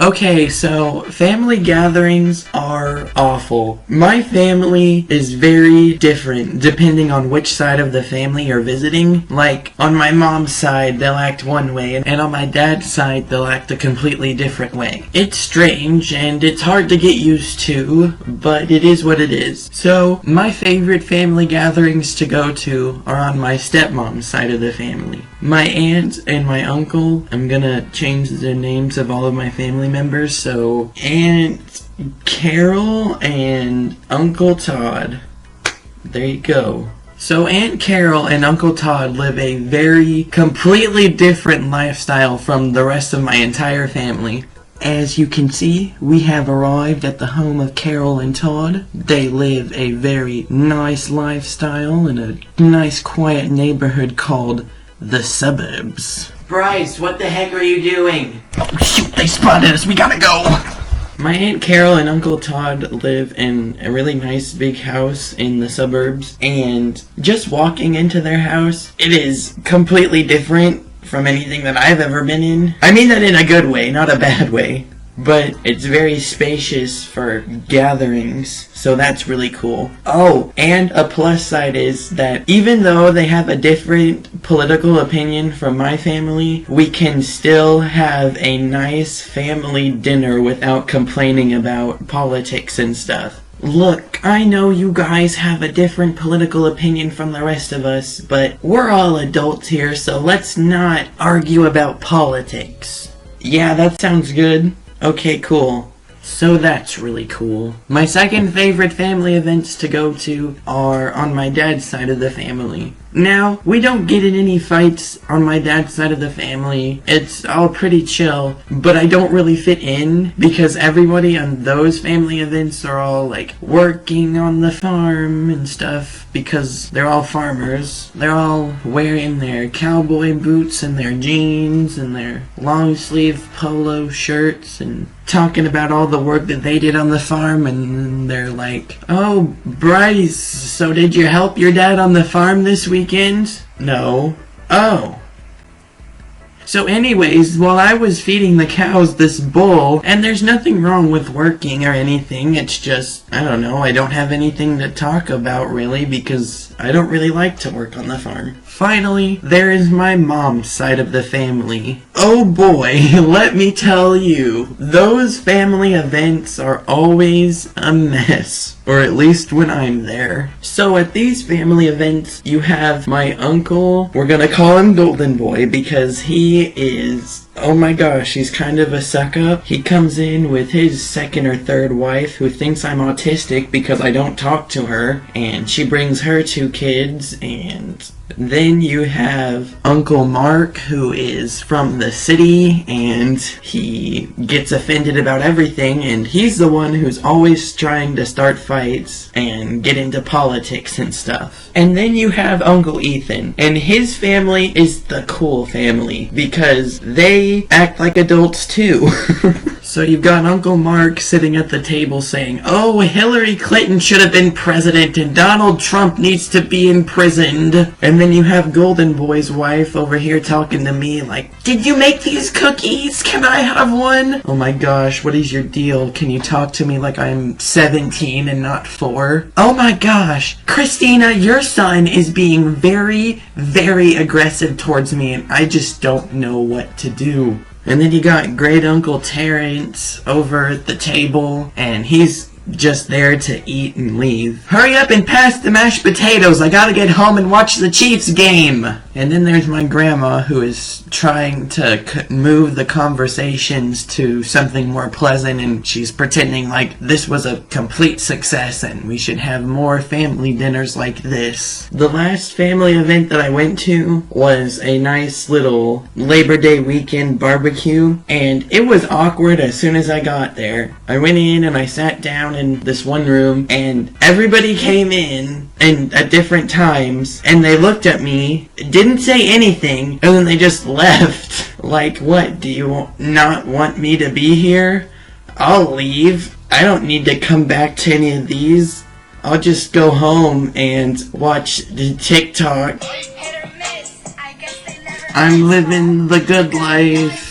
Okay, so family gatherings are awful. My family is very different depending on which side of the family you're visiting. Like, on my mom's side, they'll act one way, and on my dad's side, they'll act a completely different way. It's strange, and it's hard to get used to, but it is what it is. So, my favorite family gatherings to go to are on my stepmom's side of the family. My aunt and my uncle, I'm gonna change the names of all of my family members, so Aunt Carol and Uncle Todd. There you go. So Aunt Carol and Uncle Todd live a very completely different lifestyle from the rest of my entire family. As you can see, we have arrived at the home of Carol and Todd. They live a very nice lifestyle in a nice quiet neighborhood called the suburbs. Bryce, what the heck are you doing? Oh shoot, they spotted us, we gotta go! My Aunt Carol and Uncle Todd live in a really nice big house in the suburbs, and just walking into their house, it is completely different from anything that I've ever been in. I mean that in a good way, not a bad way. But it's very spacious for gatherings, so that's really cool. Oh, and a plus side is that even though they have a different political opinion from my family, we can still have a nice family dinner without complaining about politics and stuff. Look, I know you guys have a different political opinion from the rest of us, but we're all adults here, so let's not argue about politics. Yeah, that sounds good. Okay, cool. So that's really cool. My second favorite family events to go to are on my dad's side of the family. Now, we don't get in any fights on my dad's side of the family. It's all pretty chill, but I don't really fit in because everybody on those family events are all like working on the farm and stuff because they're all farmers. They're all wearing their cowboy boots and their jeans and their long sleeve polo shirts and talking about all the work that they did on the farm, and they're like, "Oh, Bryce, so did you help your dad on the farm this weekend?" No. Oh. So anyways, while I was feeding the cows this bowl, and there's nothing wrong with working or anything, it's just, I don't know, I don't have anything to talk about really because I don't really like to work on the farm. Finally, there is my mom's side of the family. Oh boy, let me tell you, those family events are always a mess. Or at least when I'm there. So at these family events, you have my uncle, we're gonna call him Golden Boy because he is, oh my gosh, he's kind of a suck-up. He comes in with his second or third wife who thinks I'm autistic because I don't talk to her, and she brings her 2 kids, and then you have Uncle Mark, who is from the city, and he gets offended about everything, and he's the one who's always trying to start fights and get into politics and stuff. And then you have Uncle Ethan, and his family is the cool family, because they act like adults too. So you've got Uncle Mark sitting at the table saying, "Oh, Hillary Clinton should have been president and Donald Trump needs to be imprisoned." And then you have Golden Boy's wife over here talking to me like, "Did you make these cookies? Can I have one?" Oh my gosh, what is your deal? Can you talk to me like I'm 17 and not 4? Oh my gosh, Christina, your son is being very, very aggressive towards me and I just don't know what to do. And then you got Great Uncle Terrence over at the table, and he's just there to eat and leave. "Hurry up and pass the mashed potatoes, I gotta get home and watch the Chiefs game." And then there's my grandma who is trying to move the conversations to something more pleasant, and she's pretending like this was a complete success and we should have more family dinners like this. The last family event that I went to was a nice little Labor Day weekend barbecue, and it was awkward as soon as I got there. I went in and I sat down in this one room, and everybody came in and at different times, and they looked at me, didn't say anything, and then they just left. Like, what, do you not want me to be here? I'll leave. I don't need to come back to any of these. I'll just go home and watch the TikTok. I'm living the good life.